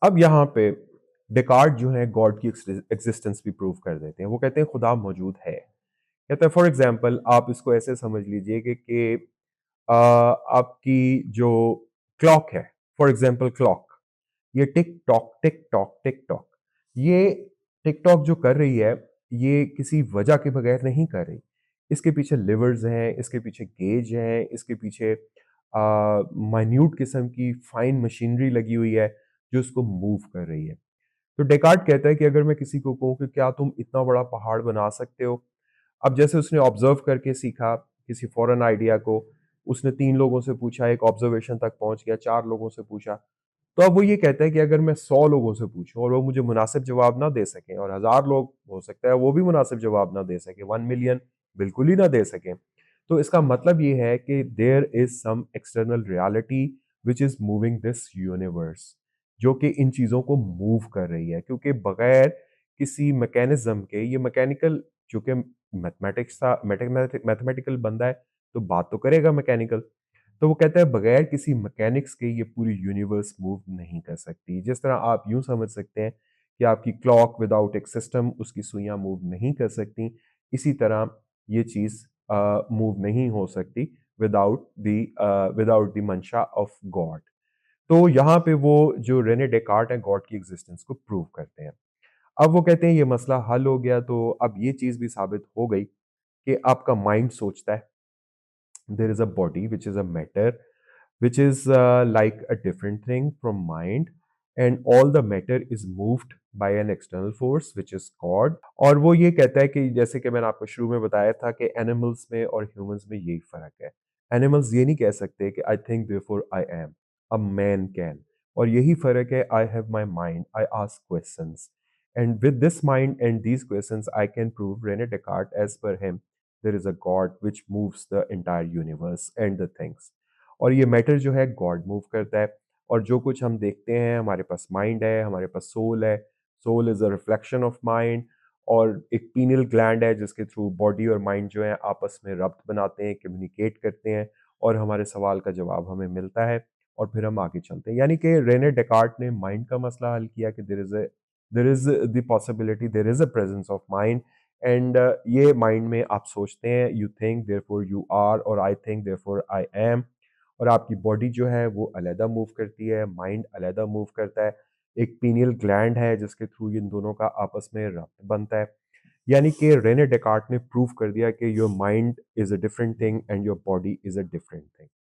अब यहाँ पे डेकार्ट जो है गॉड की एग्जिस्टेंस भी प्रूव कर देते हैं। वो कहते हैं खुदा मौजूद है। कहते हैं फॉर एग्जांपल आप इसको ऐसे समझ लीजिए कि आपकी जो क्लॉक है, फॉर एग्जांपल क्लॉक, ये टिक टॉक टिक टॉक, ये टिक टॉक जो कर रही है, ये किसी वजह के बगैर नहीं कर रही। इसके पीछे लिवर्स हैं, इसके पीछे गेज है, इसके पीछे माइन्यूट किस्म की फाइन मशीनरी लगी हुई है जो इसको मूव कर रही है। तो डेकार्ट कहता है कि अगर मैं किसी को कहूँ कि क्या तुम इतना बड़ा पहाड़ बना सकते हो, अब जैसे उसने ऑब्जर्व करके सीखा किसी फॉरेन आइडिया को, उसने 3 लोगों से पूछा, एक ऑब्जर्वेशन तक पहुंच गया, 4 लोगों से पूछा, तो अब वो ये कहता है कि अगर मैं 100 लोगों से पूछूं और वो मुझे मुनासिब जवाब ना दे सकें, और 1000 लोग हो सकता है वो भी मुनासिब जवाब ना दे सके, 1 मिलियन बिल्कुल ही ना दे सकें, तो इसका मतलब ये है कि there is some external reality which is moving this universe, जो कि इन चीज़ों को मूव कर रही है, क्योंकि बगैर किसी मैकेनिज्म के, ये मैकेनिकल, चूंकि मैथमेटिक्स था, मैथमेटिकल बंदा है, तो बात तो करेगा मैकेनिकल। तो वो कहता है बगैर किसी मैकेनिक्स के ये पूरी यूनिवर्स मूव नहीं कर सकती। जिस तरह आप यूं समझ सकते हैं कि आपकी क्लॉक विदाउट एक सिस्टम, उसकी सुइयां मूव नहीं कर सकती, इसी तरह ये चीज़ मूव नहीं हो सकती विदाउट द मंशा ऑफ गॉड। तो यहाँ पे वो जो रेने डेकार्ट है गॉड की एग्जिस्टेंस को प्रूव करते हैं। अब वो कहते हैं ये मसला हल हो गया, तो अब ये चीज़ भी साबित हो गई कि आपका माइंड सोचता है, there is a body which is a matter which is like a different thing from mind, and all the matter is moved by an external force which is God। और वो ये कहता है कि जैसे कि मैंने आपको शुरू में बताया था कि एनिमल्स में और ह्यूमंस में यही फर्क है। एनिमल्स ये नहीं कह सकते कि I think therefore I am, a man can, और यही फर्क है, I have my mind, I ask questions, and with this mind and these questions I can prove Rene Descartes as per him there is a God which moves the entire universe and the things। और ये matter जो है God move करता है, और जो कुछ हम देखते हैं, हमारे पास माइंड है, हमारे पास सोल है, soul is a reflection of mind, और एक पीनियल ग्लैंड है जिसके थ्रू बॉडी और माइंड जो है आपस में रब्त बनाते हैं, कम्युनिकेट करते हैं, और हमारे सवाल का जवाब हमें मिलता है, और फिर हम आगे चलते हैं। यानी कि रेने डेकार्ट ने माइंड का मसला हल किया कि there is the possibility, there is a presence of mind, and ये माइंड में आप सोचते हैं, you think therefore you are, और I think therefore I am, और आपकी बॉडी जो है वो अलहदा मूव करती है, माइंड अलहदा मूव करता है, एक पीनियल ग्लैंड है जिसके थ्रू इन दोनों का आपस में रब्त बनता है। यानी कि रेने डेकार्ट ने प्रूव कर दिया कि your mind is a different thing and your body is a different thing.